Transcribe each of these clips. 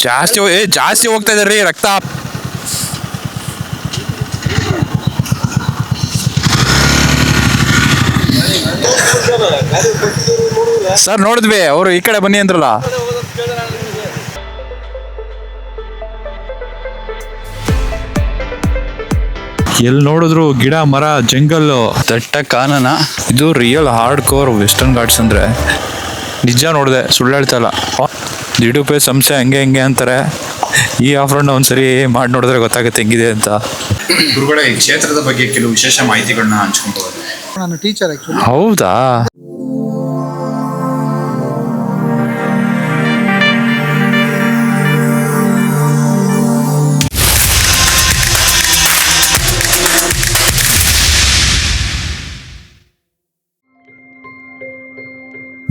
ಜಾಸ್ತಿ ಹೋಗ್ತಾ ಇದೆ ರೀ ರಕ್ತ. ಸರ್ ನೋಡಿದ್ವಿ, ಅವರು ಈ ಕಡೆ ಬನ್ನಿ ಅಂದ್ರಲ್ಲ. ಎಲ್ಲಿ ನೋಡಿದ್ರು ಗಿಡ ಮರ ಜಂಗಲ್ಲು ದಟ್ಟ ಕಾನನ. ಇದು real hard core western Ghats ಅಂದ್ರೆ ನಿಜ. ನೋಡಿದೆ, ಸುಳ್ಳು ಹೇಳ್ತಾ ಇಲ್ಲ. ದಿಡುಪೆ ಸಂಸ್ಥೆ ಹಂಗೆ ಹಂಗೆ ಅಂತಾರೆ. ಈ ಆಫ್ರನ್ನ ಒಂದ್ಸರಿ ಮಾಡಿ ನೋಡಿದ್ರೆ ಗೊತ್ತಾಗುತ್ತೆ ಹೆಂಗಿದೆ ಅಂತ. ಗುರುಗಳೇ, ಈ ಕ್ಷೇತ್ರದ ಬಗ್ಗೆ ಕೆಲವು ವಿಶೇಷ ಮಾಹಿತಿಗಳನ್ನ ಹಂಚ್ಕೊಂಡು ಹೋಗೋದು. ನಾನು ಟೀಚರ್ ಆಕ್ಚುಲಿ. ಹೌದಾ?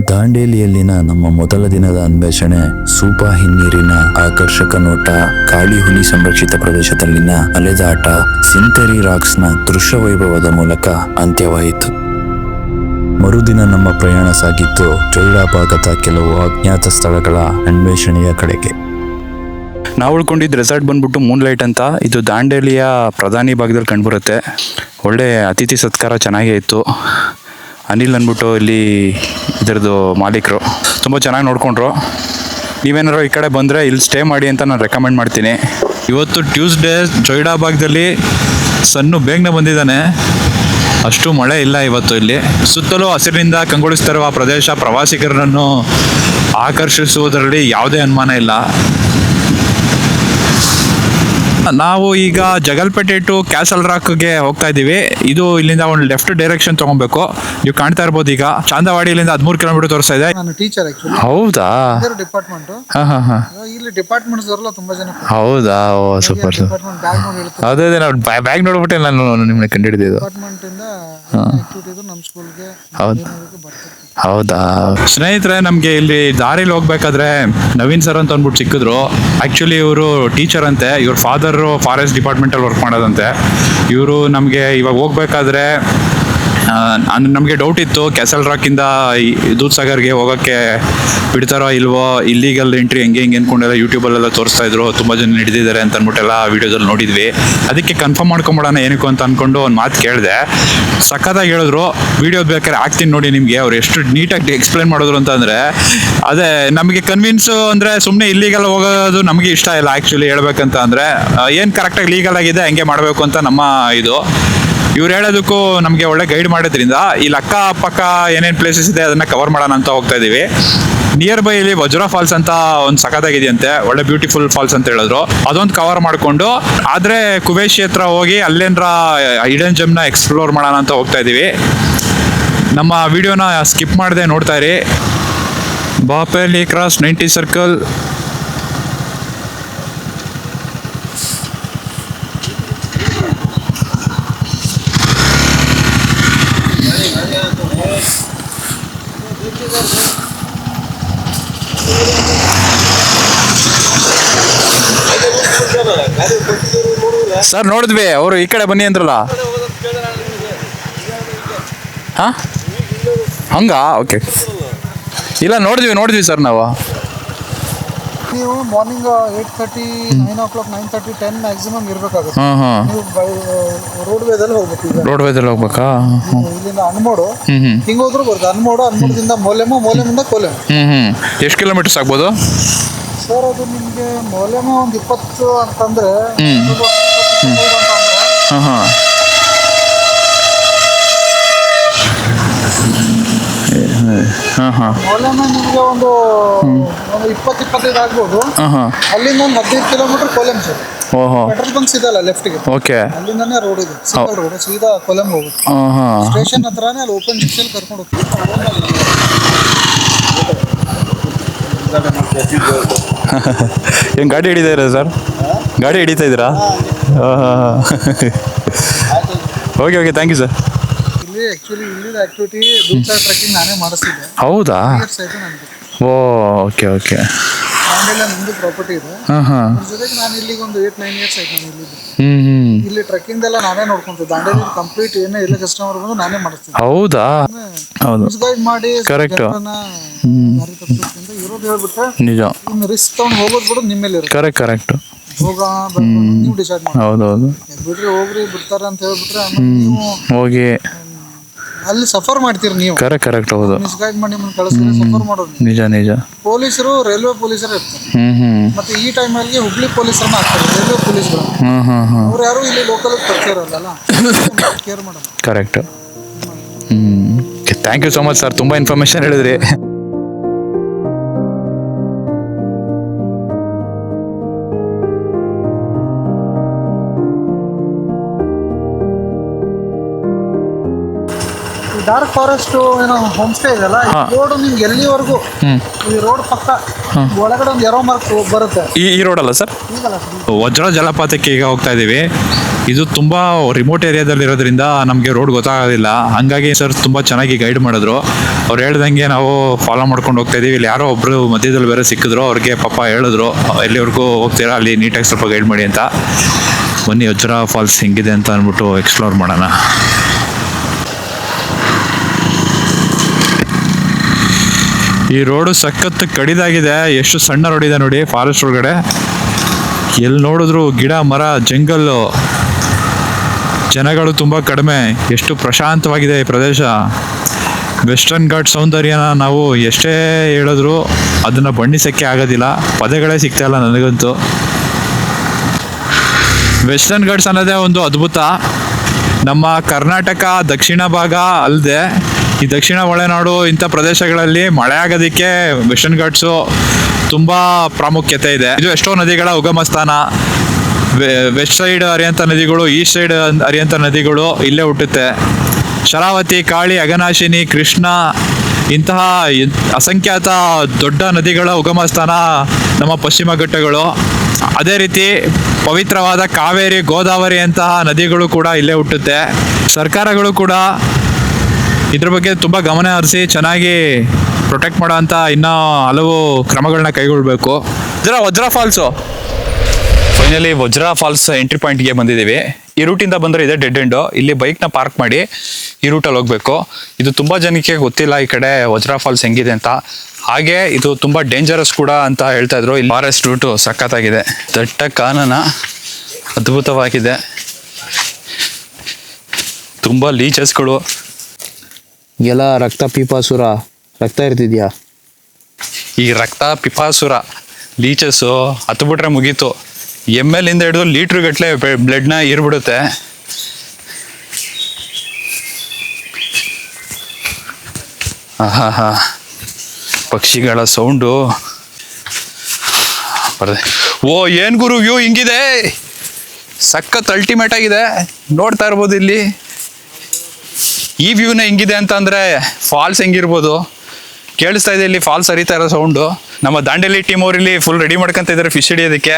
ದಾಂಡೇಲಿಯಲ್ಲಿನ ನಮ್ಮ ಮೊದಲ ದಿನದ ಅನ್ವೇಷಣೆ ಸೂಪಾ ಹಿನ್ನೀರಿನ ಆಕರ್ಷಕ ನೋಟ, ಕಾಳಿ ಹುಲಿ ಸಂರಕ್ಷಿತ ಪ್ರದೇಶದಲ್ಲಿನ ಅಲೆದಾಟ, ಸಿಂತರಿ ರಾಕ್ಸ್ನ ದೃಶ್ಯ ವೈಭವದ ಮೂಲಕ ಅಂತ್ಯವಾಯಿತು. ಮರುದಿನ ನಮ್ಮ ಪ್ರಯಾಣ ಸಾಗಿದ್ದು ಜೊಯ್ಡಾ ಭಾಗದ ಕೆಲವು ಅಜ್ಞಾತ ಸ್ಥಳಗಳ ಅನ್ವೇಷಣೆಯ ಕಡೆಗೆ. ನಾವು ಉಳ್ಕೊಂಡಿದ್ದ ರೆಸಾರ್ಟ್ ಬಂದ್ಬಿಟ್ಟು ಮೂನ್ಲೈಟ್ ಅಂತ. ಇದು ದಾಂಡೇಲಿಯ ಪ್ರಧಾನಿ ಭಾಗದಲ್ಲಿ ಕಂಡುಬರುತ್ತೆ. ಒಳ್ಳೆ ಅತಿಥಿ ಸತ್ಕಾರ ಚೆನ್ನಾಗೇ ಇತ್ತು. ಅನಿಲ್ ಅಂದ್ಬಿಟ್ಟು ಇಲ್ಲಿ ಇದರದ್ದು ಮಾಲೀಕರು ತುಂಬ ಚೆನ್ನಾಗಿ ನೋಡಿಕೊಂಡ್ರು. ನೀವೇನಾರು ಈ ಕಡೆ ಬಂದರೆ ಇಲ್ಲಿ ಸ್ಟೇ ಮಾಡಿ ಅಂತ ನಾನು ರೆಕಮೆಂಡ್ ಮಾಡ್ತೀನಿ. ಇವತ್ತು ಟ್ಯೂಸ್ಡೇ. ಜೊಯ್ಡಾ ಭಾಗದಲ್ಲಿ ಸನ್ನು ಬೇಗನೆ ಬಂದಿದ್ದಾನೆ. ಅಷ್ಟು ಮಳೆ ಇಲ್ಲ ಇವತ್ತು. ಇಲ್ಲಿ ಸುತ್ತಲೂ ಹಸಿರಿನಿಂದ ಕಂಗೊಳಿಸ್ತಿರುವ ಪ್ರದೇಶ ಪ್ರವಾಸಿಗರನ್ನು ಆಕರ್ಷಿಸುವುದರಲ್ಲಿ ಯಾವುದೇ ಅನುಮಾನ ಇಲ್ಲ. ನಾವು ಈಗ ಜಗಲ್ಪೇಟೆ ಟು ಕ್ಯಾಸಲ್ ರಾಕ್ಗೆ ಹೋಗ್ತಾ ಇದ್ದೀವಿ. ಇದು ಇಲ್ಲಿಂದ ಒಂದು ಲೆಫ್ಟ್ ಡೈರೆಕ್ಷನ್ ತಗೊಬೇಕು. ನೀವು ಕಾಣ್ತಾ ಇರ್ಬೋದು, ಈಗ ಚಾಂದವಾಡಿಯಿಂದ 13 ಕಿಲೋಮೀಟರ್ ತೋರಿಸ್ತಾ ಇದೆ. ನಾನು ಟೀಚರ್ ಆಕ್ಚುಲಿ. ಹೌದಾ? ಡಿಪಾರ್ಟ್ಮೆಂಟ್. ಇಲ್ಲಿ ಡಿಪಾರ್ಟ್ಮೆಂಟ್ಸ್ ಅವರೆಲ್ಲ ತುಂಬಾ ಜನ. ಹೌದಾ? ಓ ಸೂಪರ್. ಡಿಪಾರ್ಟ್ಮೆಂಟ್ ಬ್ಯಾಗ್ ನೋಡಿ ಹೇಳ್ತಾರೆ. ಅದೇ ನಾನು ಬ್ಯಾಗ್ ನೋಡ್ಬಿಟ್ಟೆ ನಾನು ನಿಮ್ಮನ್ನ ಕಂಡಿಡಿದ್ದು. ಡಿಪಾರ್ಟ್ಮೆಂಟ್ ಇಂದ ಆಕ್ಟಿವಿಟೀಸ್ ನಮ್ಮ ಸ್ಕೂಲ್ಗೆ ಬರ್ತಾರೆ. ಹೌದಾ? ಸ್ನೇಹಿತರೆ, ನಮಗೆ ಇಲ್ಲಿ ದಾರಿಲಿ ಹೋಗ್ಬೇಕಾದ್ರೆ ನವೀನ್ ಸರ್ ಅಂತ ಅಂದ್ಬಿಟ್ಟು ಸಿಕ್ಕಿದ್ರು. ಆ್ಯಕ್ಚುಲಿ ಇವರು ಟೀಚರ್ ಅಂತೆ. ಇವ್ರ ಫಾದರು ಫಾರೆಸ್ಟ್ ಡಿಪಾರ್ಟ್ಮೆಂಟಲ್ಲಿ ವರ್ಕ್ ಮಾಡೋದಂತೆ. ಇವರು ನಮಗೆ ಇವಾಗ ಹೋಗ್ಬೇಕಾದ್ರೆ ನಮಗೆ ಡೌಟ್ ಇತ್ತು, ಕ್ಯಾಸಲ್ ರಾಕಿಂದ ದೂದ್ಸಾಗರ್ಗೆ ಹೋಗೋಕ್ಕೆ ಬಿಡ್ತಾರೋ ಇಲ್ವೋ, ಇಲ್ಲೀಗಲ್ ಎಂಟ್ರಿ ಹೆಂಗೆ ಅಂದ್ಕೊಂಡೆಲ್ಲ ಯೂಟ್ಯೂಬಲ್ಲೆಲ್ಲ ತೋರಿಸ್ತಾ ಇದ್ರು. ತುಂಬ ಜನ ಹಿಡಿದಿದ್ದಾರೆ ಅಂತ ಅಂದ್ಬಿಟ್ಟೆಲ್ಲ ವೀಡಿಯೋದಲ್ಲಿ ನೋಡಿದ್ವಿ. ಅದಕ್ಕೆ ಕನ್ಫರ್ಮ್ ಮಾಡ್ಕೊಂಬಿಡೋಣ ಏನಕ್ಕೂ ಅಂತ ಅಂದ್ಕೊಂಡು ಒಂದು ಮಾತು ಕೇಳಿದೆ. ಸಖತ್ತಾಗಿ ಹೇಳಿದ್ರು. ವೀಡಿಯೋ ಬೇಕಾದ್ರೆ ಹಾಕ್ತೀನಿ ನೋಡಿ ನಿಮಗೆ. ಅವ್ರು ಎಷ್ಟು ನೀಟಾಗಿ ಎಕ್ಸ್ಪ್ಲೇನ್ ಮಾಡಿದ್ರು ಅಂತಂದರೆ, ಅದೇ ನಮಗೆ ಕನ್ವಿನ್ಸು ಅಂದರೆ ಸುಮ್ಮನೆ ಇಲ್ಲೀಗಲ್ ಹೋಗೋದು ನಮಗೆ ಇಷ್ಟ ಇಲ್ಲ. ಆ್ಯಕ್ಚುಲಿ ಹೇಳ್ಬೇಕಂತ ಅಂದರೆ ಏನು ಕರೆಕ್ಟಾಗಿ ಲೀಗಲ್ ಆಗಿದೆ ಹಂಗೆ ಮಾಡಬೇಕು ಅಂತ ನಮ್ಮ ಇದು. ಇವ್ರು ಹೇಳೋದಕ್ಕೂ ನಮಗೆ ಒಳ್ಳೆ ಗೈಡ್ ಮಾಡೋದ್ರಿಂದ ಇಲ್ಲಿ ಅಕ್ಕಪಕ್ಕ ಏನೇನು ಪ್ಲೇಸಸ್ ಇದೆ ಅದನ್ನು ಕವರ್ ಮಾಡೋಣ ಅಂತ ಹೋಗ್ತಾ ಇದ್ದೀವಿ. ನಿಯರ್ ಬೈ ಇಲ್ಲಿ ವಜ್ರ ಫಾಲ್ಸ್ ಅಂತ ಒಂದು ಸಖತ್ತಾಗಿದೆಯಂತೆ, ಒಳ್ಳೆ ಬ್ಯೂಟಿಫುಲ್ ಫಾಲ್ಸ್ ಅಂತ ಹೇಳಿದ್ರು. ಅದೊಂದು ಕವರ್ ಮಾಡಿಕೊಂಡು ಆದರೆ ಕುವೇಶಿ ಹತ್ರ ಹೋಗಿ ಅಲ್ಲೇನರ ಹಿಡನ್ ಜೆಮ್ನ ಎಕ್ಸ್ಪ್ಲೋರ್ ಮಾಡೋಣ ಅಂತ ಹೋಗ್ತಾ ಇದ್ದೀವಿ. ನಮ್ಮ ವಿಡಿಯೋನ ಸ್ಕಿಪ್ ಮಾಡದೆ ನೋಡ್ತಾ ಇರಿ. ಬಾಪೇಲಿ ಕ್ರಾಸ್ 90 ಸರ್ಕಲ್. ಸರ್ ನೋಡಿದ್ವಿ, ಅವರು ಈ ಕಡೆ ಬನ್ನಿ ಅಂದ್ರಲ್ಲ. ಹಾಂ, ಹಂಗಾ? ಓಕೆ. ಇಲ್ಲ, ನೋಡಿದ್ವಿ ಸರ್ ನಾವು. ನೀವು ಮಾರ್ನಿಂಗ್ 8:30, 9 o'clock, 9:30, 10 ಮ್ಯಾಕ್ಸಿಮಮ್ ಇರಬೇಕಾಗುತ್ತೆ. ನೀವು ರೋಡ್ವೇದಲ್ಲಿ ಹೋಗ್ಬೇಕು. ರೋಡ್ವೇದಲ್ಲಿ ಹೋಗ್ಬೇಕಾ? ಇಲ್ಲಿಂದ ಅನ್ಮೋಡು ಹಿಂಗೆ ಹೋದ್ರು ಬರುತ್ತೆ. ಅನ್ಮೋಡದಿಂದ ಮೋಲೆಮಿಂದ ಕೋಲೆಮ್. ಎಷ್ಟು ಕಿಲೋಮೀಟರ್ಸ್ ಆಗ್ಬೋದು ಸರ್? ಅದು ನಿಮಗೆ ಮೌಲ್ಯಮ ಒಂದು 20 ಅಂತಂದ್ರೆ ಮೌಲ್ಯಮ ನಿಮಗೆ ಒಂದು 20-25 ಆಗ್ಬೋದು. ಅಲ್ಲಿಂದ ಒಂದು 15 ಕಿಲೋಮೀಟರ್ ಕೋಲೆಮ್ ಸರ್. ಪೆಟ್ರೋಲ್ ಬಂಕ್ಸ್ ಇದೆಲ್ಲ ಲೆಫ್ಟ್ಗೆ. ಓಕೆ. ಅಲ್ಲಿಂದಾನೆ ರೋಡ್ ಇದೆ, ಸಿಂಗಲ್ ರೋಡ್, ಸೀದಾ ಕೋಲೆಮ್ ಹೋಗುತ್ತೆ. ಸ್ಟೇಷನ್ ಹತ್ರನೇ ಅಲ್ಲಿ ಓಪನ್ ಜಿಪ್ಸಲ್ಲಿ ಕರ್ಕೊಂಡು ಹೋಗ್ತೀವಿ. ಏನು ಗಾಡಿ ಹಿಡಿತಾ ಇದ್ದೀರಾ ಸರ್? ಗಾಡಿ ಹಿಡಿತಾ ಇದ್ದೀರಾ? Okay, thank you sir. ಇಲ್ಲಿ ಆ್ಯಕ್ಚುಲಿ ಇಲ್ಲಿದ ಆಕ್ಟಿವಿಟಿ ದೂದ್ಸಾಗರ್ ಟ್ರೆಕ್ಕಿಂಗ್ ನಾನೇ ಮಾಡಿಸ್ತಿದ್ದೆ. ಹೌದಾ? Oh, okay. ನಾನು ದಾಂಡೇಲಿ ನಮ್ದು ಪ್ರಾಪರ್ಟಿ ಇದೆ. ಹಾಂ ಹಾಂ ಅದ್ರ ಜೊತೆಗೆ ನಾನು ಇಲ್ಲಿಗೆ ಒಂದು 8-9 ಇಯರ್ಸ್ ಆಯ್ತು ನಾನು ಇಲ್ಲಿ. ಹ್ಞೂ ಇಲ್ಲಿ ಟ್ರೆಕ್ಕಿಂಗ್ ಎಲ್ಲ ನಾನೇ ನೋಡ್ಕೊಂತೀನಿ. ದಾಂಡೇಲಿ ಕಂಪ್ಲೀಟ್ ಏನೇ ಇಲ್ಲ ಕಸ್ಟಮರ್ ಬಂದು ನಾನೇ ಮಾಡಿಸ್ತೀನಿ. ಹೌದಾ? ಹೌದು, ಗೈಡ್ ಮಾಡಿ ಕರೆಕ್ಟ್. ದಾರಿ ತಪ್ಪಿಸ್ಕೊಂಡು ಇರೋದು ಹೇಳ್ಬಿಟ್ರೆ ನಿಜ. ಇನ್ನು ರಿಸ್ಕ್ ತಗೊಂಡು ಹೋಗೋದು ಬಿಡೋದು ನಿಮ್ಮ ಮೇಲೆ ಇರುತ್ತೆ. ಕರೆಕ್ಟ್. ಹೋಗ ನೀವು ಡಿಸೈಡ್ ಮಾಡಿ. ಹೌದೌದು. ಬಿಡ್ರಿ ಹೋಗ್ರಿ ಬಿಡ್ತಾರೆ ಅಂತ ಹೇಳ್ಬಿಟ್ರೆ ಆಮೇಲೆ ನೀವು ಹೋಗಿ ಅಲ್ಲಿ ಸಫರ್ ಮಾಡ್ತೀರಿ. ನೀವು ಕರೆಕ್ಟ್. ಹೌದು, ಮಿಸ್ಗೈಡ್ ಮಾಡಿ ನಿಮ್ಮನ್ನು ಕಳಿಸಿದ್ರೆ ಸಫರ್ ಮಾಡೋದು. ನಿಜ. ಪೊಲೀಸರು ರೈಲ್ವೆ ಪೊಲೀಸರು ಇರ್ತಾರೆ. ಮತ್ತೆ ಈ ಟೈಮಲ್ಲಿ ಹುಬ್ಳಿ ಪೊಲೀಸರನ್ನ ಹಾಕ್ತಾರೆ, ರೈಲ್ವೆ ಪೊಲೀಸರು. ಅವ್ರು ಯಾರು ಇಲ್ಲಿ ಲೋಕಲ್ ಪರಿಚಯ ಇರಲ್ಲ, ಕೇರ್ ಮಾಡೋದು. Correct. Thank you so much sir, ತುಂಬ ಇನ್ಫಾರ್ಮೇಶನ್ ಹೇಳಿದ್ರಿ. ಡಾರ್ಕ್ ಫಾರೆಸ್ಟ್ ಏನೋ ಹೋಮ್ ಸ್ಟೇ ಇದೆಲ್ಲ, ರೋಡ್ ನಿಮ್ಗೆ ಎಲ್ಲಿವರೆಗೂ ಈ ರೋಡ್ ಪಕ್ಕ ಒಳಗಡೆ ಒಂದು ಎರೋ ಮಾರ್ಕ್ ಬರುತ್ತೆ. ಈ ರೋಡ್ ಅಲ್ಲ ಸರ್? ಈಗಲ್ಲ ವಜ್ರ ಜಲಪಾತಕ್ಕೆ ಈಗ ಹೋಗ್ತಾ ಇದ್ದೀವಿ. ಇದು ತುಂಬ ರಿಮೋಟ್ ಏರಿಯಾದಲ್ಲಿ ಇರೋದ್ರಿಂದ ನಮಗೆ ರೋಡ್ ಗೊತ್ತಾಗೋದಿಲ್ಲ. ಹಂಗಾಗಿ ಸರ್ ತುಂಬ ಚೆನ್ನಾಗಿ ಗೈಡ್ ಮಾಡಿದ್ರು. ಅವ್ರು ಹೇಳ್ದಂಗೆ ನಾವು ಫಾಲೋ ಮಾಡ್ಕೊಂಡು ಹೋಗ್ತಾ ಇದೀವಿ. ಇಲ್ಲಿ ಯಾರೋ ಒಬ್ರು ಮಧ್ಯದಲ್ಲಿ ಬೇರೆ ಸಿಕ್ಕಿದ್ರು, ಅವ್ರಿಗೆ ಪಾಪ ಹೇಳಿದ್ರು ಎಲ್ಲಿವರೆಗೂ ಹೋಗ್ತೀರಾ ಅಲ್ಲಿ ನೀಟಾಗಿ ಸ್ವಲ್ಪ ಗೈಡ್ ಮಾಡಿ ಅಂತ. ಬನ್ನಿ ವಜ್ರ ಫಾಲ್ಸ್ ಹೆಂಗಿದೆ ಅಂತ ಅಂದ್ಬಿಟ್ಟು ಎಕ್ಸ್ಪ್ಲೋರ್ ಮಾಡೋಣ. ಈ ರೋಡು ಸಖತ್ ಕಡಿದಾಗಿದೆ. ಎಷ್ಟು ಸಣ್ಣ ರೋಡ್ ಇದೆ ನೋಡಿ ಫಾರೆಸ್ಟ್ ಒಳಗಡೆ. ಎಲ್ಲಿ ನೋಡಿದ್ರು ಗಿಡ ಮರ ಜಂಗಲ್ಲು, ಜನಗಳು ತುಂಬ ಕಡಿಮೆ. ಎಷ್ಟು ಪ್ರಶಾಂತವಾಗಿದೆ ಈ ಪ್ರದೇಶ. ವೆಸ್ಟರ್ನ್ ಘಾಟ್ ಸೌಂದರ್ಯನ ನಾವು ಎಷ್ಟೇ ಹೇಳಿದ್ರು ಅದನ್ನು ಬಣ್ಣಿಸೋಕ್ಕೆ ಆಗೋದಿಲ್ಲ. ಪದಗಳೇ ಸಿಗ್ತಾ ಇಲ್ಲ ನನಗಂತೂ. ವೆಸ್ಟರ್ನ್ ಘಾಟ್ಸ್ ಅನ್ನೋದೇ ಒಂದು ಅದ್ಭುತ. ನಮ್ಮ ಕರ್ನಾಟಕ ದಕ್ಷಿಣ ಭಾಗ ಅಲ್ಲದೆ ಈ ದಕ್ಷಿಣ ಒಳನಾಡು ಇಂಥ ಪ್ರದೇಶಗಳಲ್ಲಿ ಮಳೆ ಆಗೋದಕ್ಕೆ ವೆಸ್ಟರ್ನ್ ಘಾಟ್ಸು ತುಂಬ ಪ್ರಾಮುಖ್ಯತೆ ಇದೆ. ಇದು ಎಷ್ಟೋ ನದಿಗಳ ಉಗಮ ಸ್ಥಾನ. ವೆಸ್ಟ್ ಸೈಡ್ ಹರಿಯಂಥ ನದಿಗಳು, ಈಸ್ಟ್ ಸೈಡ್ ಹರಿಯಂಥ ನದಿಗಳು ಇಲ್ಲೇ ಹುಟ್ಟುತ್ತೆ. ಶರಾವತಿ, ಕಾಳಿ, ಅಘನಾಶಿನಿ, ಕೃಷ್ಣ ಇಂತಹ ಅಸಂಖ್ಯಾತ ದೊಡ್ಡ ನದಿಗಳ ಉಗಮ ಸ್ಥಾನ ನಮ್ಮ ಪಶ್ಚಿಮ ಘಟ್ಟಗಳು. ಅದೇ ರೀತಿ ಪವಿತ್ರವಾದ ಕಾವೇರಿ, ಗೋದಾವರಿ ಅಂತಹ ನದಿಗಳು ಕೂಡ ಇಲ್ಲೇ ಹುಟ್ಟುತ್ತೆ. ಸರ್ಕಾರಗಳು ಕೂಡ ಇದ್ರ ಬಗ್ಗೆ ತುಂಬ ಗಮನ ಹರಿಸಿ ಚೆನ್ನಾಗಿ ಪ್ರೊಟೆಕ್ಟ್ ಮಾಡೋ ಅಂಥ ಇನ್ನೂ ಹಲವು ಕ್ರಮಗಳನ್ನ ಕೈಗೊಳ್ಳಬೇಕು. ವಜ್ರ ಫಾಲ್ಸು ಫೈನಲಿ ವಜ್ರ ಫಾಲ್ಸ್ ಎಂಟ್ರಿ ಪಾಯಿಂಟ್ಗೆ ಬಂದಿದ್ದೀವಿ. ಈ ರೂಟಿಂದ ಬಂದರೆ ಇದೆ ಡೆಡ್ ಎಂಡು. ಇಲ್ಲಿ ಬೈಕ್ನ ಪಾರ್ಕ್ ಮಾಡಿ ಈ ರೂಟಲ್ಲಿ ಹೋಗಬೇಕು. ಇದು ತುಂಬ ಜನಕ್ಕೆ ಗೊತ್ತಿಲ್ಲ ಈ ಕಡೆ ವಜ್ರ ಫಾಲ್ಸ್ ಹೆಂಗಿದೆ ಅಂತ. ಹಾಗೆ ಇದು ತುಂಬ ಡೇಂಜರಸ್ ಕೂಡ ಅಂತ ಹೇಳ್ತಾ ಇದ್ರು. ಇಲ್ಲಿ ಫಾರೆಸ್ಟ್ ರೂಟು ಸಖತ್ತಾಗಿದೆ. ದಟ್ಟ ಕಾನನ ಅದ್ಭುತವಾಗಿದೆ. ತುಂಬ ಲೀಚಸ್ಗಳು ಎಲ್ಲ ರಕ್ತ ಪಿಪಾಸುರ ರಕ್ತ ಇರ್ತಿದ್ಯಾ? ಈ ರಕ್ತ ಪಿಪಾಸುರ ಲೀಚಸ್ಸು ಹತ್ಬಿಟ್ರೆ ಮುಗೀತು. ML ಇಂದ ಹಿಡಿದು ಲೀಟ್ರ್ ಗಟ್ಟಲೆ ಬ್ಲಡ್ನ ಇರ್ಬಿಡುತ್ತೆ. ಆಹಾ, ಪಕ್ಷಿಗಳ ಸೌಂಡು ಬರದೆ. ಓ ಏನ್ ಗುರು ವ್ಯೂ ಹಿಂಗಿದೆ, ಸಖತ್ ಅಲ್ಟಿಮೇಟ್ ಆಗಿದೆ. ನೋಡ್ತಾ ಇರ್ಬೋದು ಇಲ್ಲಿ ಈ ವ್ಯೂನ ಹೆಂಗಿದೆ ಅಂತ ಅಂದರೆ ಫಾಲ್ಸ್ ಹೆಂಗಿರ್ಬೋದು. ಕೇಳಿಸ್ತಾ ಇದೆ ಇಲ್ಲಿ ಫಾಲ್ಸ್ ಹರಿತಾ ಇರೋ ಸೌಂಡು. ನಮ್ಮ ದಾಂಡೇಲಿ ಟೀಮ್ ಅವ್ರು ಇಲ್ಲಿ ಫುಲ್ ರೆಡಿ ಮಾಡ್ಕೊಂತ ಇದ್ದಾರೆ ಫಿಶ್ ಹಿಡಿಯೋದಕ್ಕೆ.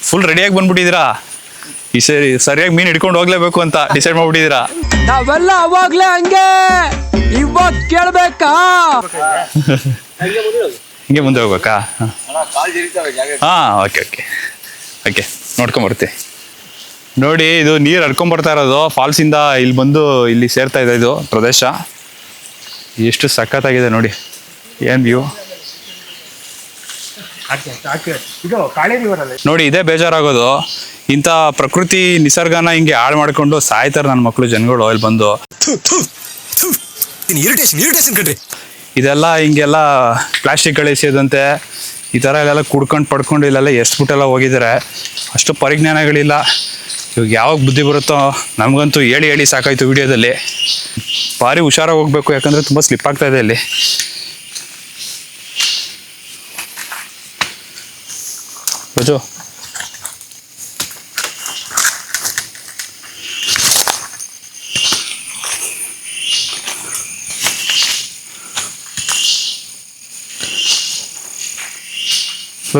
ಫುಲ್ ರೆಡಿಯಾಗಿ ಬಂದ್ಬಿಟ್ಟಿದ್ದೀರಾ? ಈ ಸರಿ ಸರಿಯಾಗಿ ಮೀನು ಹಿಡ್ಕೊಂಡು ಹೋಗ್ಲೇಬೇಕು ಅಂತ ಡಿಸೈಡ್ ಮಾಡ್ಬಿಟ್ಟಿದ್ದೀರಾ? ನಾವೆಲ್ಲ ಅವಾಗ್ಲೇ ಹಂಗೆ, ಇವಾಗ ಕೇಳ್ಬೇಕಾ? ಹಿಂಗೆ ಮುಂದೆ ಹೋಗ್ಬೇಕಾ? ಹಾಂ, ಓಕೆ ನೋಡ್ಕೊಂಬರ್ತೀವಿ. ನೋಡಿ ಇದು ನೀರು ಹರ್ಕೊಂಬರ್ತಾ ಇರೋದು ಫಾಲ್ಸಿಂದ ಇಲ್ಲಿ ಬಂದು ಇಲ್ಲಿ ಸೇರ್ತಾ ಇದೆ. ಇದು ಪ್ರದೇಶ ಎಷ್ಟು ಸಖತ್ತಾಗಿದೆ ನೋಡಿ. ಏನು ವ್ಯೂ ನೋಡಿ. ಇದೇ ಬೇಜಾರಾಗೋದು, ಇಂಥ ಪ್ರಕೃತಿ ನಿಸರ್ಗನ ಹಿಂಗೆ ಹಾಳು ಮಾಡ್ಕೊಂಡು ಸಾಯ್ತಾರೆ ನನ್ನ ಮಕ್ಕಳು ಜನಗಳು ಇಲ್ಲಿ ಬಂದು. ಇದೆಲ್ಲ ಹಿಂಗೆಲ್ಲ ಪ್ಲಾಸ್ಟಿಕ್ಗಳು ಎಸೆಯೋದಂತೆ ಈ ಥರ ಇಲ್ಲೆಲ್ಲ ಕುಡ್ಕೊಂಡು ಪಡ್ಕೊಂಡು ಇಲ್ಲೆಲ್ಲ ಎಸ್ಬಿಟ್ಟೆಲ್ಲ ಹೋಗಿದ್ದಾರೆ. ಅಷ್ಟು ಪರಿಜ್ಞಾನಗಳಿಲ್ಲ. ಇವಾಗ ಯಾವಾಗ ಬುದ್ಧಿ ಬರುತ್ತೋ ನಮಗಂತೂ ಹೇಳಿ ಸಾಕಾಯ್ತು. ವಿಡಿಯೋದಲ್ಲಿ ಭಾರಿ ಹುಷಾರಾಗಿ ಹೋಗ್ಬೇಕು, ಯಾಕಂದರೆ ತುಂಬ ಸ್ಲಿಪ್ ಆಗ್ತಾ ಇದೆ ಇಲ್ಲಿ. ರೋಜು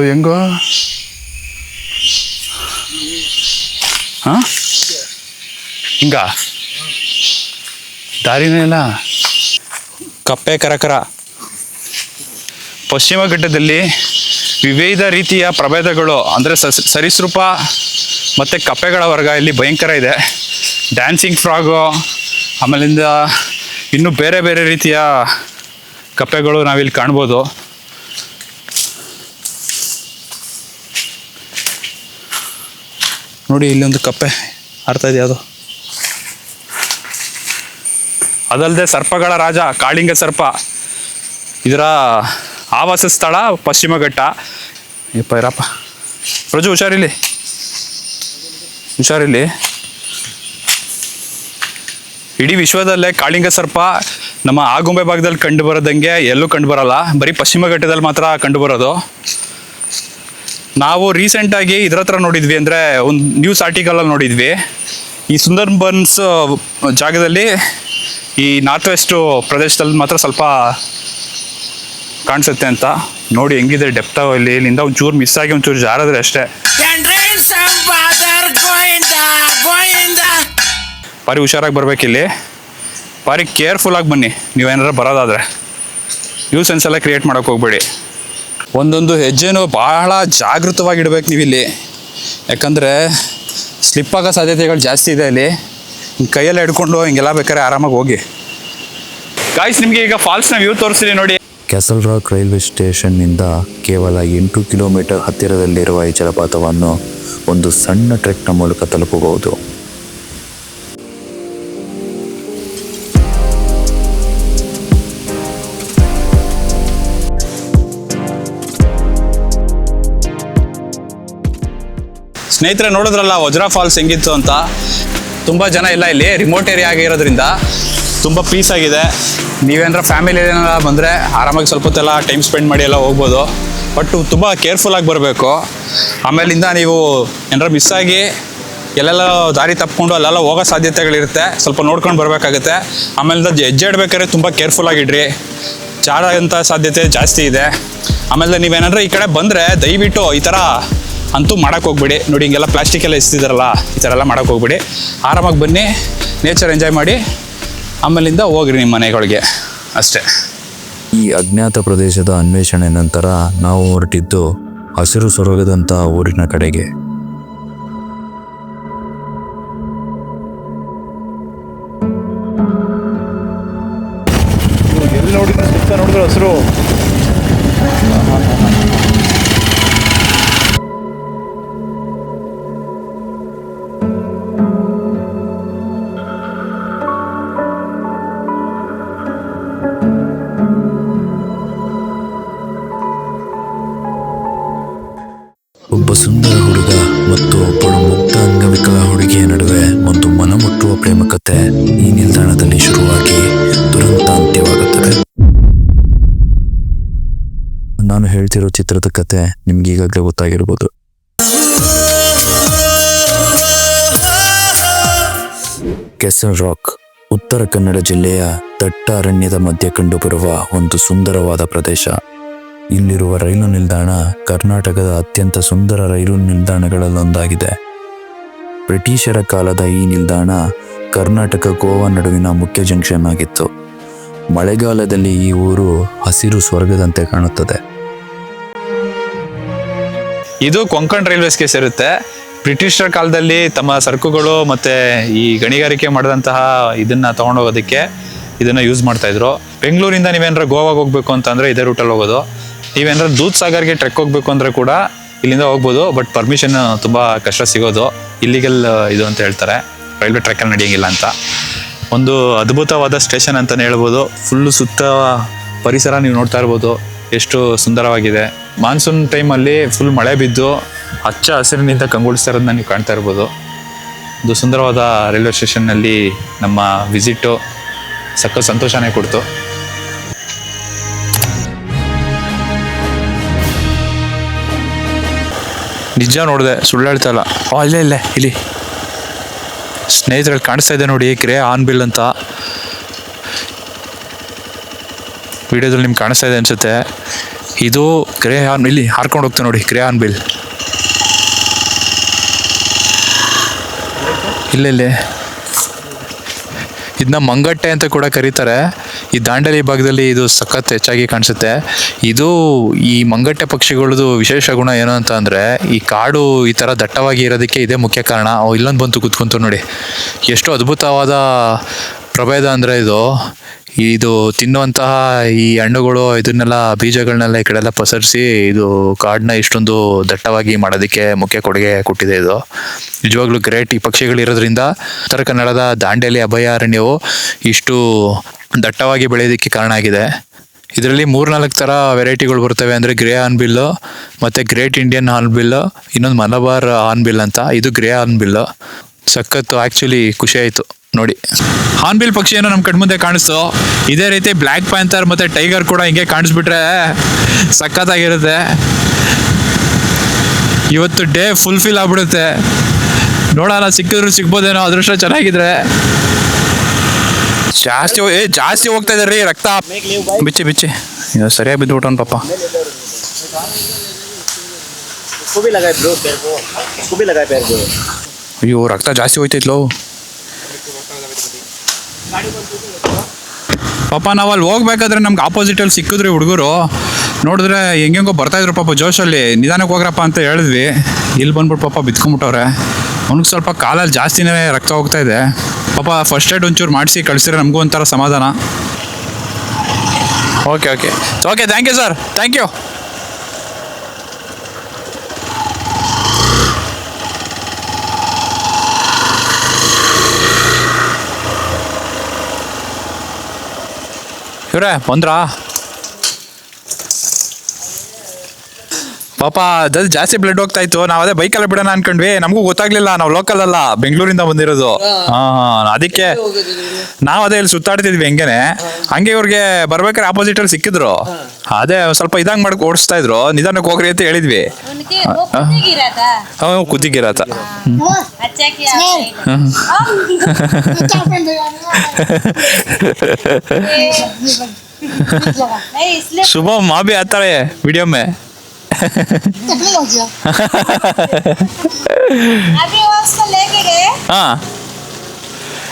ಹೆಂಗೋ ಹಾಂ ಹಿಂಗ ದಾರಿನೇ ಇಲ್ಲ. ಕಪ್ಪೆ ಕರಕರ ಪಶ್ಚಿಮ ಘಟ್ಟದಲ್ಲಿ ವಿವಿಧ ರೀತಿಯ ಪ್ರಭೇದಗಳು ಅಂದರೆ ಸರೀಸೃಪ ಮತ್ತು ಕಪ್ಪೆಗಳ ವರ್ಗ ಇಲ್ಲಿ ಭಯಂಕರ ಇದೆ. ಡ್ಯಾನ್ಸಿಂಗ್ ಫ್ರಾಗು, ಆಮೇಲಿಂದ ಇನ್ನೂ ಬೇರೆ ಬೇರೆ ರೀತಿಯ ಕಪ್ಪೆಗಳು ನಾವಿಲ್ಲಿ ಕಾಣ್ಬೋದು. ನೋಡಿ ಇಲ್ಲೊಂದು ಕಪ್ಪೆ ಆಡ್ತಾ ಇದೆ, ಅದು ಅದಲ್ಲದೆ ಸರ್ಪಗಳ ರಾಜ ಕಾಳಿಂಗ ಸರ್ಪ, ಇದರ ಆವಾಸ ಸ್ಥಳ ಪಶ್ಚಿಮ ಘಟ್ಟ. ಯಪ್ಪ ಇರಪ್ಪ ಪ್ರಜು, ಹುಷಾರಿಲ್ಲಿ. ಇಡೀ ವಿಶ್ವದಲ್ಲೇ ಕಾಳಿಂಗ ಸರ್ಪ ನಮ್ಮ ಆಗುಂಬೆ ಭಾಗದಲ್ಲಿ ಕಂಡು ಬರೋದಂಗೆ ಎಲ್ಲೂ ಕಂಡು ಬರಲ್ಲ, ಬರೀ ಪಶ್ಚಿಮ ಘಟ್ಟದಲ್ಲಿ ಮಾತ್ರ ಕಂಡು ಬರೋದು. ನಾವು ರೀಸೆಂಟಾಗಿ ಇದ್ರ ಹತ್ರ ನೋಡಿದ್ವಿ, ಅಂದರೆ ಒಂದು ನ್ಯೂಸ್ ಆರ್ಟಿಕಲಲ್ಲಿ ನೋಡಿದ್ವಿ, ಈ ಸುಂದರ್ಬನ್ಸ್ ಜಾಗದಲ್ಲಿ ಈ ನಾರ್ತ್ ವೆಸ್ಟು ಪ್ರದೇಶದಲ್ಲಿ ಮಾತ್ರ ಸ್ವಲ್ಪ ಕಾಣಿಸುತ್ತೆ ಅಂತ. ನೋಡಿ ಹೆಂಗಿದೆ ಡೆಪ್ತ, ಇಲ್ಲಿಂದ ಒಂಚೂರು ಮಿಸ್ ಆಗಿ ಒಂಚೂರು ಜಾರಿದ್ರೆ ಅಷ್ಟೇ. ಭಾರಿ ಹುಷಾರಾಗಿ ಬರ್ಬೇಕಿಲ್ಲಿ, ಭಾರಿ ಕೇರ್ಫುಲ್ಲಾಗಿ ಬನ್ನಿ ನೀವೇನಾರು ಬರೋದಾದರೆ. ನ್ಯೂಸೆನ್ಸ್ ಎಲ್ಲ ಕ್ರಿಯೇಟ್ ಮಾಡೋಕ್ಕೆ ಹೋಗ್ಬೇಡಿ. ಒಂದೊಂದು ಹೆಜ್ಜೆನೂ ಭಾಳ ಜಾಗೃತವಾಗಿಡ್ಬೇಕು ನೀವಿಲ್ಲಿ, ಯಾಕಂದರೆ ಸ್ಲಿಪ್ ಆಗೋ ಸಾಧ್ಯತೆಗಳು ಜಾಸ್ತಿ ಇದೆ ಇಲ್ಲಿ. ಕೈಯೆಲ್ಲ ಹಿಡ್ಕೊಂಡು ಹಿಂಗೆಲ್ಲ ಬೇಕಾದ್ರೆ ಆರಾಮಾಗಿ ಹೋಗಿ. ಗಾಯ್ಸ್, ನಿಮಗೆ ಈಗ ಫಾಲ್ಸ್ನ ವ್ಯೂ ತೋರಿಸ್ತೀನಿ ನೋಡಿ. ಕ್ಯಾಸಲ್ ರಾಕ್ ರೈಲ್ವೆ ಸ್ಟೇಷನ್ನಿಂದ ಕೇವಲ 8 ಕಿಲೋಮೀಟರ್ ಹತ್ತಿರದಲ್ಲಿರುವ ಈ ಜಲಪಾತವನ್ನು ಒಂದು ಸಣ್ಣ ಟ್ರೆಕ್ನ ಮೂಲಕ ತಲುಪಬಹುದು. ಸ್ನೇಹಿತರೆ, ನೋಡಿದ್ರಲ್ಲ ವಜ್ರ ಫಾಲ್ಸ್ ಹೆಂಗಿತ್ತು ಅಂತ. ತುಂಬ ಜನ ಇಲ್ಲ ಇಲ್ಲಿ, ರಿಮೋಟ್ ಏರಿಯಾ ಆಗಿರೋದ್ರಿಂದ ತುಂಬ ಪೀಸ್ ಆಗಿದೆ. ನೀವೇನಾರ ಫ್ಯಾಮಿಲಿ ಏನಾರ ಬಂದರೆ ಆರಾಮಾಗಿ ಸ್ವಲ್ಪ ಹೊತ್ತೆಲ್ಲ ಟೈಮ್ ಸ್ಪೆಂಡ್ ಮಾಡಿ ಎಲ್ಲ ಹೋಗ್ಬೋದು. ಬಟ್ ತುಂಬ ಕೇರ್ಫುಲ್ಲಾಗಿ ಬರಬೇಕು. ಆಮೇಲಿಂದ ನೀವು ಏನಾರ ಮಿಸ್ ಆಗಿ ಎಲ್ಲೆಲ್ಲ ದಾರಿ ತಪ್ಪಿಕೊಂಡು ಅಲ್ಲೆಲ್ಲ ಹೋಗೋ ಸಾಧ್ಯತೆಗಳಿರುತ್ತೆ, ಸ್ವಲ್ಪ ನೋಡ್ಕೊಂಡು ಬರಬೇಕಾಗುತ್ತೆ. ಆಮೇಲಿಂದ ಹೆಜ್ಜೆ ಇಡಬೇಕಾದ್ರೆ ತುಂಬ ಕೇರ್ಫುಲ್ಲಾಗಿಡ್ರಿ, ಜಾರ ಅಂತ ಸಾಧ್ಯತೆ ಜಾಸ್ತಿ ಇದೆ. ಆಮೇಲೆ ನೀವೇನಾದ್ರೂ ಈ ಕಡೆ ಬಂದರೆ ದಯವಿಟ್ಟು ಈ ಥರ ಅಂತೂ ಮಾಡೋಕ್ಕೆ ಹೋಗ್ಬೇಡಿ. ನೋಡಿ ಹಿಂಗೆಲ್ಲ ಪ್ಲಾಸ್ಟಿಕ್ ಎಲ್ಲ ಎಸ್ತಿದಾರಲ್ಲ, ಈ ಥರ ಎಲ್ಲ ಮಾಡೋಕ್ಕೆ ಹೋಗ್ಬೇಡಿ. ಆರಾಮಾಗಿ ಬನ್ನಿ, ನೇಚರ್ ಎಂಜಾಯ್ ಮಾಡಿ, ಆಮೇಲಿಂದ ಹೋಗ್ರಿ ನಿಮ್ಮ ಮನೆಗಳಿಗೆ ಅಷ್ಟೇ. ಈ ಅಜ್ಞಾತ ಪ್ರದೇಶದ ಅನ್ವೇಷಣೆ ನಂತರ ನಾವು ಹೊರಟಿದ್ದು ಹಸಿರು ಸೊರಗದಂಥ ಊರಿನ ಕಡೆಗೆ. ಎಲ್ಲಿ ನೋಡಿದ್ರೆ ಹಸಿರು. ಒಬ್ಬ ಸುಂದರ ಹುಡುಗ ಮತ್ತು ಒಬ್ಬಳು ಮುಗ್ಧ ಅಂಗವಿಕಲ ಹುಡುಗಿಯ ನಡುವೆ ಒಂದು ಮನಮುಟ್ಟುವ ಪ್ರೇಮ ಕಥೆ ಈ ನಿಲ್ದಾಣದಲ್ಲಿ ಶುರುವಾಗಿ ದುರಂತ ಅಂತ್ಯವಾಗುತ್ತದೆ. ನಾನು ಹೇಳ್ತಿರೋ ಚಿತ್ರದ ಕತೆ ನಿಮ್ಗೆ ಈಗಾಗಲೇ ಗೊತ್ತಾಗಿರ್ಬೋದು. ಕ್ಯಾಸಲ್ ರಾಕ್ ಉತ್ತರ ಕನ್ನಡ ಜಿಲ್ಲೆಯ ದಟ್ಟ ಅರಣ್ಯದ ಮಧ್ಯೆ ಕಂಡುಬರುವ ಒಂದು ಸುಂದರವಾದ ಪ್ರದೇಶ. ಇಲ್ಲಿರುವ ರೈಲು ನಿಲ್ದಾಣ ಕರ್ನಾಟಕದ ಅತ್ಯಂತ ಸುಂದರ ರೈಲು ನಿಲ್ದಾಣಗಳಲ್ಲೊಂದಾಗಿದೆ. ಬ್ರಿಟಿಷರ ಕಾಲದ ಈ ನಿಲ್ದಾಣ ಕರ್ನಾಟಕ ಗೋವಾ ನಡುವಿನ ಮುಖ್ಯ ಜಂಕ್ಷನ್ ಆಗಿತ್ತು. ಮಳೆಗಾಲದಲ್ಲಿ ಈ ಊರು ಹಸಿರು ಸ್ವರ್ಗದಂತೆ ಕಾಣುತ್ತದೆ. ಇದು ಕೊಂಕಣ್ ರೈಲ್ವೇಸ್ಗೆ ಸೇರುತ್ತೆ. ಬ್ರಿಟಿಷರ ಕಾಲದಲ್ಲಿ ತಮ್ಮ ಸರಕುಗಳು ಮತ್ತು ಈ ಗಣಿಗಾರಿಕೆ ಮಾಡಿದಂತಹ ಇದನ್ನು ತೊಗೊಂಡೋಗೋದಕ್ಕೆ ಇದನ್ನು ಯೂಸ್ ಮಾಡ್ತಾಯಿದ್ರು. ಬೆಂಗಳೂರಿಂದ ನೀವೇನಾರ ಗೋವಾಗೆ ಹೋಗ್ಬೇಕು ಅಂತಂದರೆ ಇದೇ ರೂಟಲ್ಲಿ ಹೋಗೋದು. ನೀವೇನಾರ ದೂದ್ ಸಾಗರ್ಗೆ ಟ್ರೆಕ್ ಹೋಗ್ಬೇಕು ಅಂದರೆ ಕೂಡ ಇಲ್ಲಿಂದ ಹೋಗ್ಬೋದು. ಬಟ್ ಪರ್ಮಿಷನ್ ತುಂಬ ಕಷ್ಟ ಸಿಗೋದು, ಇಲ್ಲಿಗಲ್ ಇದು ಅಂತ ಹೇಳ್ತಾರೆ, ರೈಲ್ವೆ ಟ್ರ್ಯಾಕಲ್ಲಿ ನಡೆಯೋಂಗಿಲ್ಲ ಅಂತ. ಒಂದು ಅದ್ಭುತವಾದ ಸ್ಟೇಷನ್ ಅಂತಲೇ ಹೇಳ್ಬೋದು. ಫುಲ್ಲು ಸುತ್ತ ಪರಿಸರ ನೀವು ನೋಡ್ತಾ ಇರ್ಬೋದು, ಎಷ್ಟು ಸುಂದರವಾಗಿದೆ. ಮಾನ್ಸೂನ್ ಟೈಮಲ್ಲಿ ಫುಲ್ ಮಳೆ ಬಿದ್ದು ಹಚ್ಚ ಹಸಿರಿನಿಂದ ಕಂಗೊಳಿಸ್ತಾ ಇರೋದನ್ನ ನೀವು ಕಾಣ್ತಾ ಇರ್ಬೋದು. ಒಂದು ಸುಂದರವಾದ ರೈಲ್ವೆ ಸ್ಟೇಷನ್ನಲ್ಲಿ ನಮ್ಮ ವಿಸಿಟು ಸಖತ್ ಸಂತೋಷನೇ ಕೊಡ್ತು. ನಿಜ ನೋಡಿದೆ, ಸುಳ್ಳು ಹೇಳ್ತಾ ಇಲ್ಲ. ಇಲ್ಲೇ ಇಲ್ಲಿ ಸ್ನೇಹಿತರಲ್ಲಿ ಕಾಣಿಸ್ತಾ ಇದೆ ನೋಡಿ, ಗ್ರೇ ಹಾರ್ನ್ಬಿಲ್ ಅಂತ. ವಿಡಿಯೋದಲ್ಲಿ ನಿಮ್ಗೆ ಕಾಣಿಸ್ತಾ ಇದೆ ಅನಿಸುತ್ತೆ. ಇದು ಗ್ರೇ ಹಾರ್ನ್, ಇಲ್ಲಿ ಹಾರ್ಕೊಂಡು ಹೋಗ್ತಾ ನೋಡಿ, ಗ್ರೇ ಹಾರ್ನ್ಬಿಲ್. ಇಲ್ಲೇ ಇದನ್ನ ಮಂಗಟ್ಟೆ ಅಂತ ಕೂಡ ಕರೀತಾರೆ. ಈ ದಾಂಡೇಲಿ ಭಾಗದಲ್ಲಿ ಇದು ಸಖತ್ ಹೆಚ್ಚಾಗಿ ಕಾಣಿಸುತ್ತೆ. ಇದು ಈ ಮಂಗಟ್ಟೆ ಪಕ್ಷಿಗಳದ್ದು ವಿಶೇಷ ಗುಣ ಏನು ಅಂತ ಅಂದರೆ, ಈ ಕಾಡು ಈ ಥರ ದಟ್ಟವಾಗಿ ಇರೋದಕ್ಕೆ ಇದೇ ಮುಖ್ಯ ಕಾರಣ. ಇಲ್ಲೊಂದು ಬಂತು ಕೂತ್ಕೊಂತು ನೋಡಿ, ಎಷ್ಟು ಅದ್ಭುತವಾದ ಪ್ರಭೇದ ಅಂದರೆ ಇದು ತಿನ್ನುವಂತಹ ಈ ಹಣ್ಣುಗಳು ಇದನ್ನೆಲ್ಲ ಬೀಜಗಳನ್ನೆಲ್ಲ ಈ ಕಡೆ ಎಲ್ಲ ಪಸರಿಸಿ ಇದು ಕಾಡನ್ನ ಇಷ್ಟೊಂದು ದಟ್ಟವಾಗಿ ಮಾಡೋದಕ್ಕೆ ಮುಖ್ಯ ಕೊಡುಗೆ ಕೊಟ್ಟಿದೆ. ಇದು ನಿಜವಾಗ್ಲೂ ಗ್ರೇಟ್. ಈ ಪಕ್ಷಿಗಳಿರೋದ್ರಿಂದ ಉತ್ತರ ಕನ್ನಡದ ದಾಂಡೇಲಿ ಅಭಯಾರಣ್ಯವು ಇಷ್ಟು ದಟ್ಟವಾಗಿ ಬೆಳೆಯೋದಕ್ಕೆ ಕಾರಣ ಆಗಿದೆ. ಇದರಲ್ಲಿ 3-4 ಥರ ವೆರೈಟಿಗಳು ಬರ್ತವೆ. ಅಂದರೆ ಗ್ರೇ ಹಾರ್ನ್ಬಿಲ್ಲು, ಮತ್ತು ಗ್ರೇಟ್ ಇಂಡಿಯನ್ ಹಾರ್ನ್ಬಿಲ್ಲು, ಇನ್ನೊಂದು ಮಲಬಾರ್ ಹಾರ್ನ್ಬಿಲ್ ಅಂತ. ಇದು ಗ್ರೇ ಹಾರ್ನ್ಬಿಲ್ಲು. ಸಖತ್ತು, ಆ್ಯಕ್ಚುಲಿ ಖುಷಿ ಆಯಿತು ನೋಡಿ. ಹಾರ್ನ್ಬಿಲ್ ಪಕ್ಷಿ ಏನೋ ನಮ್ಮ ಕಣ್ಮುಂದೆ ಕಾಣಿಸ್ತು. ಇದೇ ರೀತಿ ಬ್ಲ್ಯಾಕ್ ಪ್ಯಾಂಥರ್ ಮತ್ತು ಟೈಗರ್ ಕೂಡ ಹಿಂಗೆ ಕಾಣಿಸ್ಬಿಟ್ರೆ ಸಖತ್ತಾಗಿರುತ್ತೆ. ಇವತ್ತು ಡೇ ಫುಲ್ಫಿಲ್ ಆಗ್ಬಿಡುತ್ತೆ. ನೋಡೋಣ, ಸಿಕ್ಕಿದ್ರು ಸಿಗ್ಬೋದೇನೋ, ಅದೃಷ್ಟ ಚೆನ್ನಾಗಿದ್ರೆ. ಜಾಸ್ತಿ ಹೋಗ್ತಾ ಇದ್ದಾರೆ ರೀ ರಕ್ತ. ಬಿಚ್ಚಿ ಸರಿಯಾಗಿ ಬಿದ್ದುಬಿಟ್ಟವನು ಪಾಪ. ಅಯ್ಯೋ, ರಕ್ತ ಜಾಸ್ತಿ ಹೋಯ್ತೈತ್ಲೋ ಪಾಪ. ನಾವು ಅಲ್ಲಿ ಹೋಗ್ಬೇಕಾದ್ರೆ ನಮ್ಗೆ ಆಪೋಸಿಟಲ್ಲಿ ಸಿಕ್ಕಿದ್ರಿ ಹುಡುಗರು. ನೋಡಿದ್ರೆ ಹೆಂಗೆಂಗೋ ಬರ್ತಾಯಿದ್ರು ಪಾಪ ಜೋಶಲ್ಲಿ. ನಿಧಾನಕ್ಕೆ ಹೋಗ್ರಪ್ಪ ಅಂತ ಹೇಳಿದ್ವಿ. ಇಲ್ಲಿ ಬಂದ್ಬಿಟ್ಟು ಪಾಪ ಬಿತ್ಕೊಂಬಿಟ್ಟವ್ರೆ. ಅವ್ನಿಗೆ ಸ್ವಲ್ಪ ಕಾಲಲ್ಲಿ ಜಾಸ್ತಿನೇ ರಕ್ತ ಹೋಗ್ತಾ ಇದೆ ಪಾಪ. ಫಸ್ಟ್ ಏಡ್ ಒಂಚೂರು ಮಾಡಿಸಿ ಕಳಿಸಿದ್ರೆ ನಮಗೂ ಒಂಥರ ಸಮಾಧಾನ. Okay thank you sir, thank you. ಇವ್ರೆ ಬಂದ್ರಾ? ಪಾಪ ಅದ್ರಲ್ಲಿ ಜಾಸ್ತಿ ಬ್ಲಡ್ ಹೋಗ್ತಾ ಇತ್ತು. ನಾವು ಅದೇ ಬೈಕಲ್ಲಿ ಬಿಡೋಣ ಅನ್ಕೊಂಡ್ವಿ. ನಮಗೂ ಗೊತ್ತಾಗ್ಲಿಲ್ಲ, ನಾವು ಲೋಕಲ್ ಅಲ್ಲ, ಬೆಂಗಳೂರಿಂದ ಬಂದಿರೋದು. ಅದಕ್ಕೆ ನಾವು ಅದೇ ಇಲ್ಲಿ ಸುತ್ತಾಡ್ತಿದ್ವಿ ಹೆಂಗೇನೆ. ಹಂಗೆ ಇವ್ರಿಗೆ ಬರ್ಬೇಕಾದ್ರೆ ಆಪೋಸಿಟಲ್ಲಿ ಸಿಕ್ಕಿದ್ರು. ಅದೇ ಸ್ವಲ್ಪ ಇದಂಗ್ ಮಾಡಕ್ ಓಡಿಸ್ತಾ ಇದ್ರು. ನಿಧಾನಕ್ಕೆ ಹೋಗ್ರಿ ಅಂತ ಹೇಳಿದ್ವಿ. ಕುದ್ದಿಗಿರತ್ತ. सुबह माँ भी आता है वीडियो में. अभी वो उसको लेके गए. हाँ,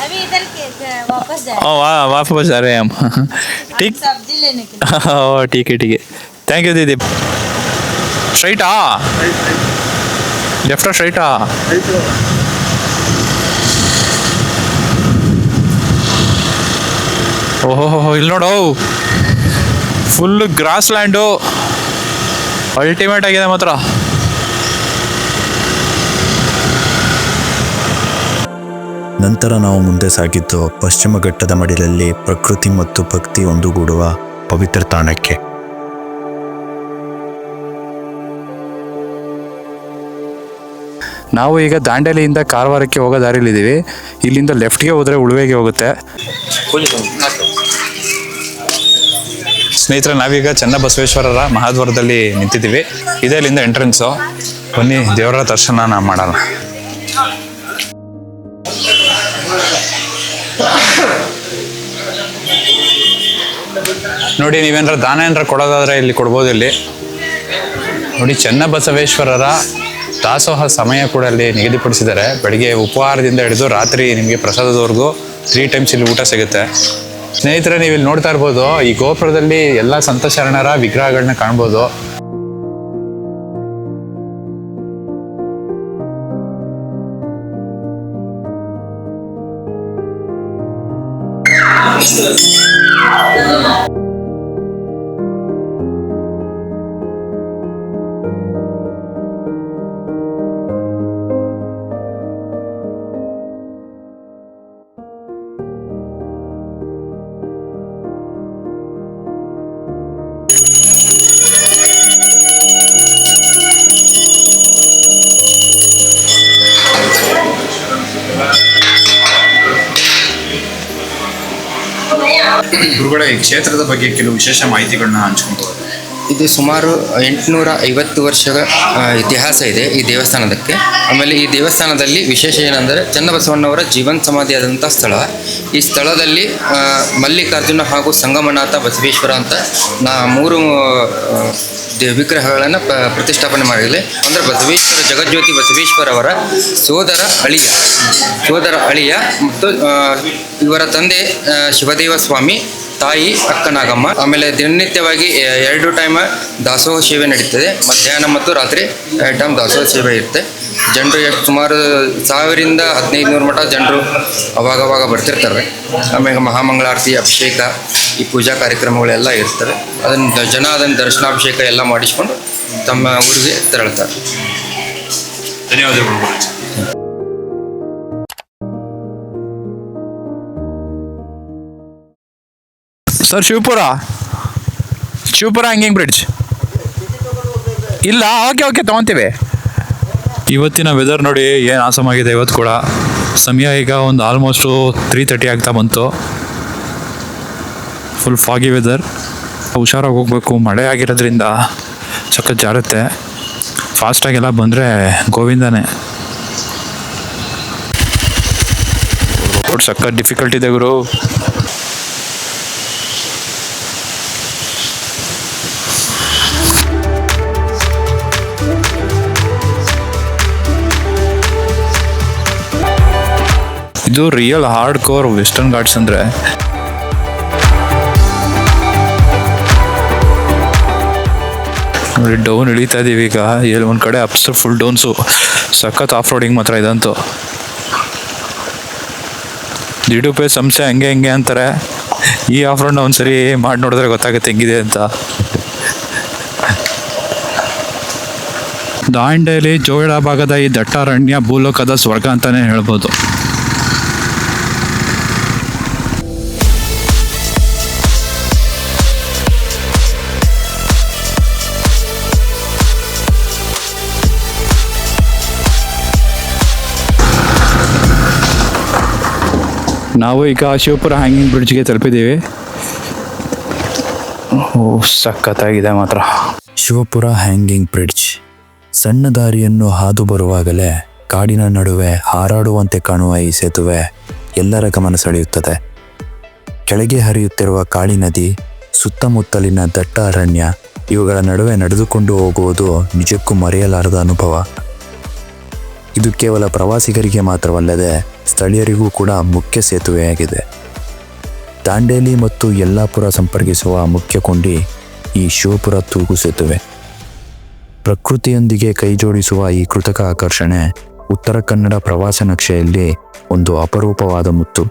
अभी इधर के वापस जाए. वापस जा रहे हैं हम. ठीक, सब्जी लेने के लिए. ठीक है थैंक यू दीदी. Strata left strata. ಓಹೋ, ಇಲ್ಲಿ ನೋಡು, ಫುಲ್ ಗ್ರಾಸ್ ಲ್ಯಾಂಡು. ಅಲ್ಟಿಮೇಟ್ ಆಗಿದೆ ಮಾತ್ರ. ನಂತರ ನಾವು ಮುಂದೆ ಸಾಗಿದ್ದು ಪಶ್ಚಿಮ ಘಟ್ಟದ ಮಡಿಲಲ್ಲಿ ಪ್ರಕೃತಿ ಮತ್ತು ಭಕ್ತಿ ಒಂದುಗೂಡುವ ಪವಿತ್ರ ತಾಣಕ್ಕೆ. ನಾವು ಈಗ ದಾಂಡೇಲಿಯಿಂದ ಕಾರವಾರಕ್ಕೆ ಹೋಗೋ ದಾರಿಲಿದ್ದೀವಿ. ಇಲ್ಲಿಂದ ಲೆಫ್ಟ್ಗೆ ಹೋದರೆ ಉಳುವೆಗೆ ಹೋಗುತ್ತೆ. ಸ್ನೇಹಿತರೆ, ನಾವೀಗ ಚನ್ನಬಸವೇಶ್ವರರ ಮಹಾದ್ವಾರದಲ್ಲಿ ನಿಂತಿದ್ದೀವಿ. ಇದೇ ಇಲ್ಲಿಂದ ಎಂಟ್ರೆನ್ಸು. ಬನ್ನಿ, ದೇವರ ದರ್ಶನ ಮಾಡೋಣ. ನೋಡಿ, ನೀವೇನಾರ ದಾನ ಏನಾರ ಕೊಡೋದಾದ್ರೆ ಇಲ್ಲಿ ಕೊಡ್ಬೋದು. ಇಲ್ಲಿ ನೋಡಿ, ಚನ್ನಬಸವೇಶ್ವರರ ದಾಸೋಹ ಸಮಯ ಕೂಡ ಅಲ್ಲಿ ನಿಗದಿಪಡಿಸಿದ್ದಾರೆ. ಬೆಳಿಗ್ಗೆ ಉಪಹಾರದಿಂದ ಹಿಡಿದು ರಾತ್ರಿ ನಿಮಗೆ ಪ್ರಸಾದದವರೆಗೂ 3 ಟೈಮ್ಸ್ ಇಲ್ಲಿ ಊಟ ಸಿಗುತ್ತೆ. ಸ್ನೇಹಿತರೆ, ನೀವು ಇಲ್ಲಿ ನೋಡ್ತಾ ಇರ್ಬೋದು, ಈ ಗೋಪುರದಲ್ಲಿ ಎಲ್ಲ ಸಂತ ಶರಣರ ವಿಗ್ರಹಗಳನ್ನ ಕಾಣ್ಬೋದು. ಗುರುಗಳೇ, ಈ ಕ್ಷೇತ್ರದ ಬಗ್ಗೆ ಕೆಲವು ವಿಶೇಷ ಮಾಹಿತಿಗಳನ್ನ ಹಂಚ್ಕೊಳ್ಬೋದು. ಇದು ಸುಮಾರು 850 ವರ್ಷಗಳ ಇತಿಹಾಸ ಇದೆ ಈ ದೇವಸ್ಥಾನದಕ್ಕೆ. ಆಮೇಲೆ ಈ ದೇವಸ್ಥಾನದಲ್ಲಿ ವಿಶೇಷ ಏನಂದರೆ ಚನ್ನಬಸವಣ್ಣವರ ಜೀವನ ಸಮಾಧಿಯಾದಂಥ ಸ್ಥಳ. ಈ ಸ್ಥಳದಲ್ಲಿ ಮಲ್ಲಿಕಾರ್ಜುನ ಹಾಗೂ ಸಂಗಮನಾಥ ಬಸವೇಶ್ವರ ಅಂತ 3 ವಿಗ್ರಹಗಳನ್ನು ಪ್ರತಿಷ್ಠಾಪನೆ ಮಾಡಿದೆ. ಅಂದರೆ ಬಸವೇಶ್ವರ ಜಗಜ್ಯೋತಿ ಬಸವೇಶ್ವರ ಅವರ ಸೋದರ ಅಳಿಯ ಮತ್ತು ಇವರ ತಂದೆ ಶಿವದೇವ ಸ್ವಾಮಿ, ತಾಯಿ ಅಕ್ಕನಾಗಮ್ಮ. ಆಮೇಲೆ ದಿನನಿತ್ಯವಾಗಿ 2 ಟೈಮ್ ದಾಸೋಹ ಸೇವೆ ನಡೀತದೆ. ಮಧ್ಯಾಹ್ನ ಮತ್ತು ರಾತ್ರಿ 2 ಟೈಮ್ ದಾಸೋಹ ಸೇವೆ ಇರುತ್ತೆ. ಜನರು ಸುಮಾರು 1000ರಿಂದ 1500 ಮಟ್ಟ ಜನರು ಅವಾಗವಾಗ ಬರ್ತಿರ್ತಾರೆ. ಆಮೇಲೆ ಮಹಾಮಂಗಳಾರತಿ, ಅಭಿಷೇಕ, ಈ ಪೂಜಾ ಕಾರ್ಯಕ್ರಮಗಳೆಲ್ಲ ಇರ್ತವೆ. ಅದನ್ನು ದರ್ಶನಾಭಿಷೇಕ ಎಲ್ಲ ಮಾಡಿಸ್ಕೊಂಡು ತಮ್ಮ ಊರಿಗೆ ತೆರಳುತ್ತಾರೆ. ಧನ್ಯವಾದಗಳು. ಸರ್, ಶಿವಪುರ ಹ್ಯಾಂಗಿಂಗ್ ಬ್ರಿಡ್ಜ್ ಇಲ್ಲ. ಓಕೆ ತೊಗೊತೀವಿ. ಇವತ್ತಿನ ವೆದರ್ ನೋಡಿ ಏನು ಆಸಮಾಗಿದೆ. ಇವತ್ತು ಕೂಡ ಸಮಯ ಈಗ ಒಂದು ಆಲ್ಮೋಸ್ಟು 3:30 ಆಗ್ತಾ ಬಂತು. Full foggy weather. ಹುಷಾರಾಗಿ ಹೋಗ್ಬೇಕು. ಮಳೆ ಆಗಿರೋದ್ರಿಂದ ಸಖತ್ ಜಾರುತ್ತೆ. ಫಾಸ್ಟಾಗೆಲ್ಲ ಬಂದರೆ ಗೋವಿಂದನೇ. ರೋಡ್ ಸಖತ್ ಡಿಫಿಕಲ್ಟ್ ಇದೆ ಗುರು. ಇದು real hard core western Ghats ಅಂದರೆ. ನೋಡಿ ಡೌನ್ ಇಳಿತಾ ಇದೀವಿ ಈಗ. ಎಲ್ಲಿ ಒಂದು ಕಡೆ ಅಪ್ಸ್ ಫುಲ್ ಡೌನ್ಸು. ಸಖತ್ ಆಫ್ ರೋಡಿಂಗ್ ಮಾತ್ರ ಇದಂತೂ. ದಿಡುಪೆ ಸಂಸ್ಥೆ ಹಂಗೆ ಅಂತಾರೆ. ಈ ಆಫ್ ರೋಡ್ನ ಒಂದ್ಸರಿ ಮಾಡಿ ನೋಡಿದ್ರೆ ಗೊತ್ತಾಗುತ್ತೆ ಹೆಂಗಿದೆ ಅಂತ. ದಾಂಡೇಲಿ ಜೋಯಿಡ ಭಾಗದ ಈ ದಟ್ಟಾರಣ್ಯ ಭೂಲೋಕದ ಸ್ವರ್ಗ ಅಂತಾನೆ ಹೇಳ್ಬೋದು. ನಾವು ಈಗ ಶಿವಪುರ ಹ್ಯಾಂಗಿಂಗ್ ಬ್ರಿಡ್ಜ್ಗೆ ತಲುಪಿದ್ದೀವಿ. ಸಖತ್ತಾಗಿದೆ ಮಾತ್ರ. ಶಿವಪುರ ಹ್ಯಾಂಗಿಂಗ್ ಬ್ರಿಡ್ಜ್ ಸಣ್ಣ ದಾರಿಯನ್ನು ಹಾದು ಬರುವಾಗಲೇ ಕಾಡಿನ ನಡುವೆ ಹಾರಾಡುವಂತೆ ಕಾಣುವ ಈ ಸೇತುವೆ ಎಲ್ಲರ ಗಮನ ಸೆಳೆಯುತ್ತದೆ. ಕೆಳಗೆ ಹರಿಯುತ್ತಿರುವ ಕಾಳಿ ನದಿ, ಸುತ್ತಮುತ್ತಲಿನ ದಟ್ಟ ಅರಣ್ಯ, ಇವುಗಳ ನಡುವೆ ನಡೆದುಕೊಂಡು ಹೋಗುವುದು ನಿಜಕ್ಕೂ ಮರೆಯಲಾರದ ಅನುಭವ. ಇದು ಕೇವಲ ಪ್ರವಾಸಿಗರಿಗೆ ಮಾತ್ರವಲ್ಲದೆ ಸ್ಥಳೀಯರಿಗೂ ಕೂಡ ಮುಖ್ಯ ಸೇತುವೆಯಾಗಿದೆ. ದಾಂಡೇಲಿ ಮತ್ತು ಯಲ್ಲಾಪುರ ಸಂಪರ್ಕಿಸುವ ಮುಖ್ಯ ಕೊಂಡಿ ಈ ಶಿವಪುರ ತೂಗು ಸೇತುವೆ. ಪ್ರಕೃತಿಯೊಂದಿಗೆ ಕೈಜೋಡಿಸುವ ಈ ಕೃತಕ ಆಕರ್ಷಣೆ ಉತ್ತರ ಕನ್ನಡ ಪ್ರವಾಸ ನಕ್ಷೆಯಲ್ಲಿ ಒಂದು ಅಪರೂಪವಾದ ಮುತ್ತು.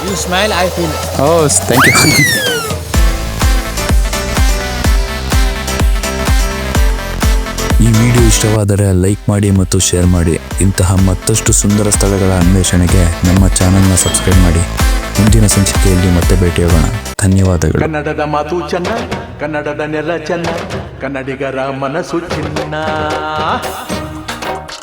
You smile, I feel. Oh, thank you. ಈ ವಿಡಿಯೋ ಇಷ್ಟವಾದರೆ ಲೈಕ್ ಮಾಡಿ ಮತ್ತು ಶೇರ್ ಮಾಡಿ. ಇಂತಹ ಮತ್ತಷ್ಟು ಸುಂದರ ಸ್ಥಳಗಳ ಅನ್ವೇಷಣೆಗೆ ನಮ್ಮ ಚಾನೆಲ್ನ ಸಬ್ಸ್ಕ್ರೈಬ್ ಮಾಡಿ. ಮುಂದಿನ ಸಂಚಿಕೆಯಲ್ಲಿ ಮತ್ತೆ ಭೇಟಿಯಾಗೋಣ. ಧನ್ಯವಾದಗಳು. ಕನ್ನಡದ ಮಾತು ಚೆನ್ನ, ಕನ್ನಡದ ನೆಲ ಚೆನ್ನ, ಕನ್ನಡಿಗರ ಮನಸ್ಸು ಚಿನ್ನ.